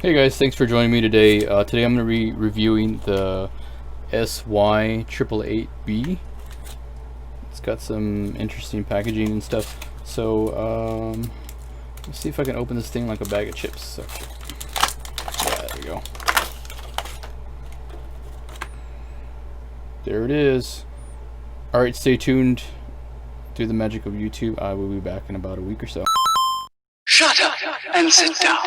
Hey guys, thanks for joining me today. Today I'm going to be reviewing the SY888B. It's got some interesting packaging and stuff. So let's see if I can open this thing like a bag of chips. So, yeah, there we go. There it is. Alright, stay tuned. Through the magic of YouTube, I will be back in about a week or so. Shut up and sit down.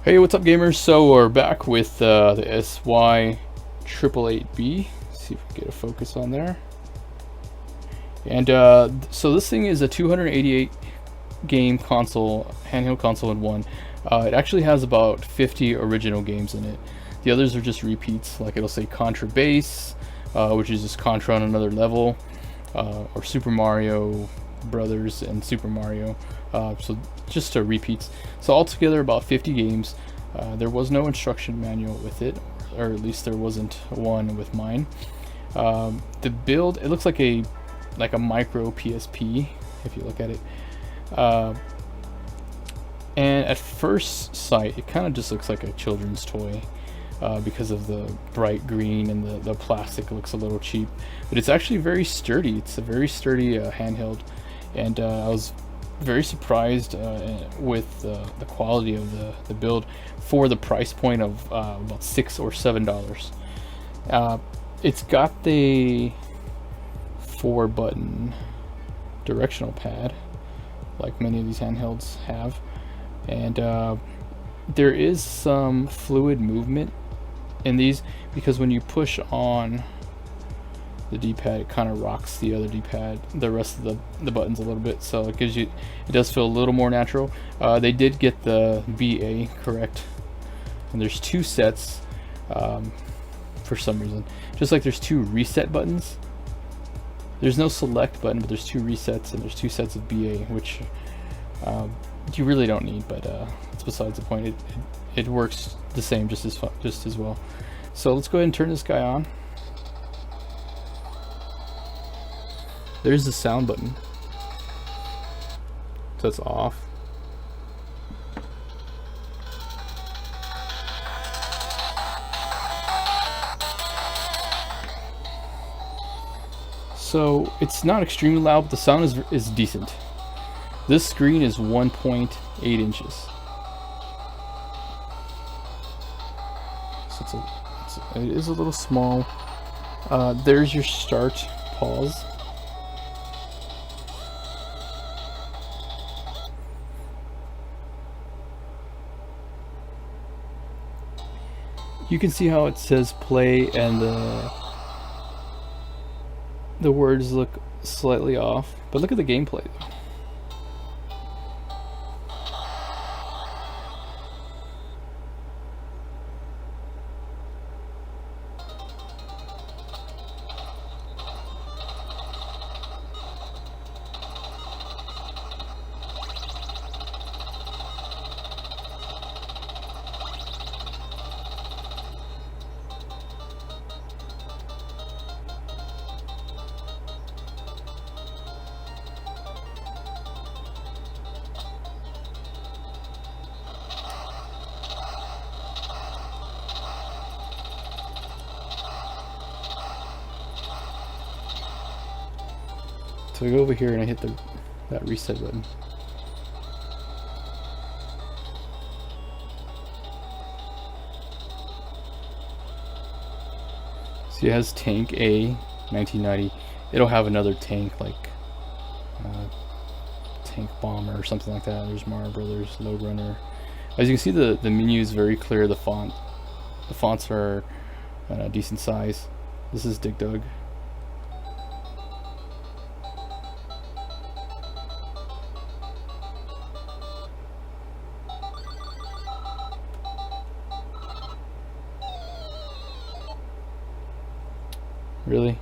Hey, what's up, gamers? So we're back with the SY888B. See if we can get a focus on there. And so this thing is a 288 game console, handheld console in one. It actually has about 50 original games in it. The others are just repeats, like it'll say Contra Base, which is just Contra on another level, or Super Mario Brothers and Super Mario. So just repeats. So altogether about 50 games. There was no instruction manual with it, or at least there wasn't one with mine. The build, it looks like a micro PSP if you look at it. And at first sight, it kind of just looks like a children's toy because of the bright green and the plastic looks a little cheap. But it's actually very sturdy. It's a very sturdy handheld. And I was very surprised with the quality of the build for the price point of about $6 or $7. It's got the 4-button directional pad like many of these handhelds have, and there is some fluid movement in these because when you push on the D-pad, it kind of rocks the other D-pad, the rest of the buttons a little bit, so it does feel a little more natural. They did get the BA correct, and there's 2 sets for some reason. Just like there's 2 reset buttons. There's no select button, but there's 2 resets, and there's 2 sets of BA, which you really don't need, but it's besides the point. It works the same, just as well. So let's go ahead and turn this guy on. There's the sound button. So it's off. So it's not extremely loud, but the sound is decent. This screen is 1.8 inches. So it is a little small. There's your start, pause. You can see how it says play, and the words look slightly off, but look at the gameplay though. So I go over here and I hit that reset button. See, it has Tank A 1990. It'll have another tank like Tank Bomber or something like that. There's Mario Brothers, Load Runner. As you can see, the menu is very clear. The fonts are a decent size. This is Dig Dug. Really?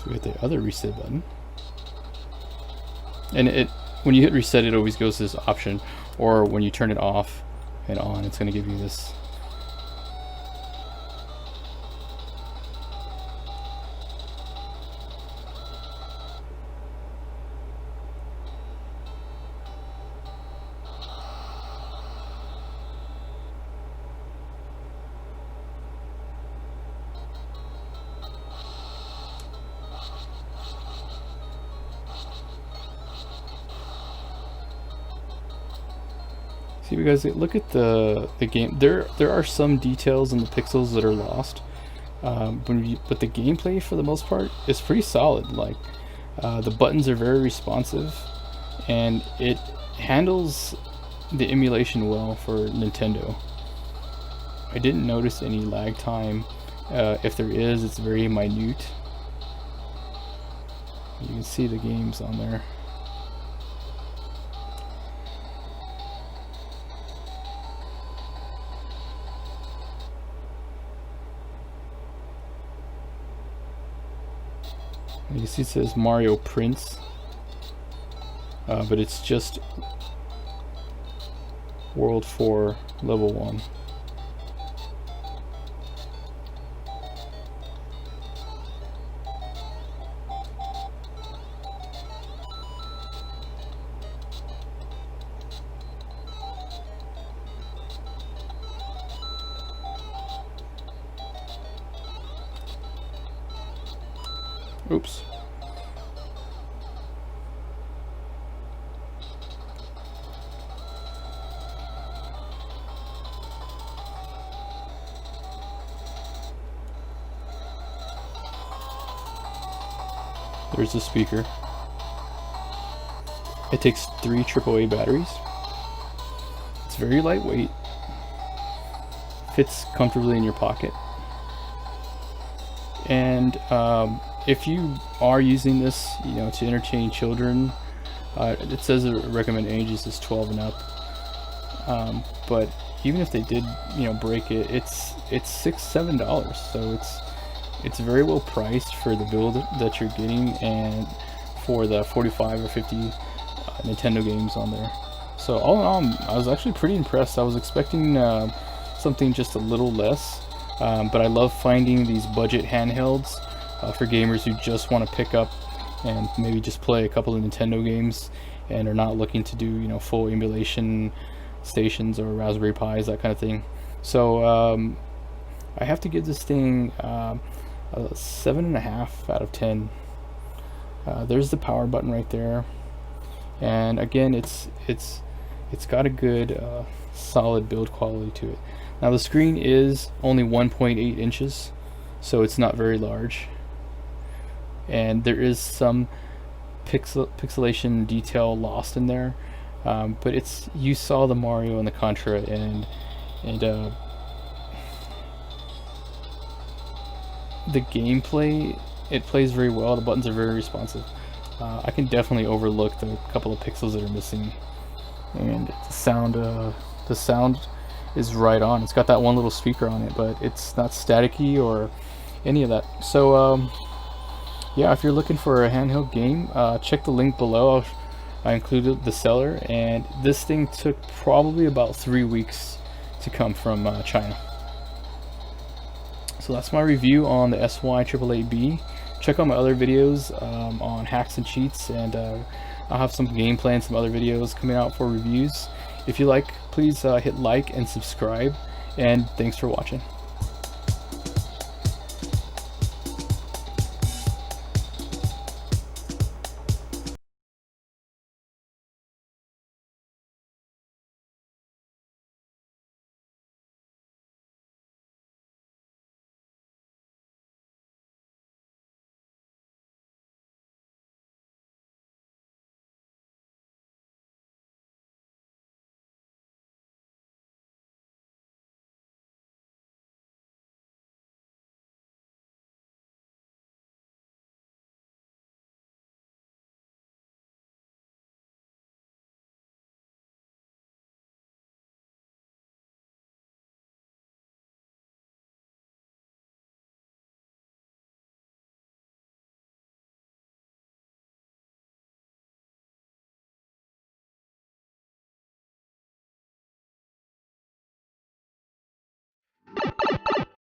we hit the other reset button, and when you hit reset, it always goes to this option, or when you turn it off and on, it's going to give you this. See, because look at the game. There are some details in the pixels that are lost, but the gameplay for the most part is pretty solid. Like the buttons are very responsive, and it handles the emulation well for Nintendo. I didn't notice any lag time. If there is, it's very minute. You can see the games on there. You see it says Mario Prince, but it's just World 4 Level 1. Oops. There's the speaker. It takes 3 AAA batteries. It's very lightweight. Fits comfortably in your pocket. And if you are using this, to entertain children, it says the recommended ages is 12 and up. But even if they did, break it, it's $6-7. So it's very well priced for the build that you're getting, and for the 45 or 50 Nintendo games on there. So all in all, I was actually pretty impressed. I was expecting something just a little less, but I love finding these budget handhelds for gamers who just want to pick up and maybe just play a couple of Nintendo games and are not looking to do full emulation stations or Raspberry Pis, that kind of thing. So I have to give this thing a 7.5 out of 10. There's the power button right there, and again, it's got a good solid build quality to it. Now the screen is only 1.8 inches, so it's not very large, and there is some pixelation detail lost in there, but you saw the Mario and the Contra, and the gameplay, it plays very well. The buttons are very responsive. I can definitely overlook the couple of pixels that are missing, and the sound is right on. It's got that one little speaker on it, but it's not staticky or any of that. So yeah, if you're looking for a handheld game, check the link below. I included the seller, and this thing took probably about 3 weeks to come from China. So that's my review on the SY888B. Check out my other videos on hacks and cheats, and I'll have some gameplay and some other videos coming out for reviews. If you like, please hit like and subscribe, and thanks for watching.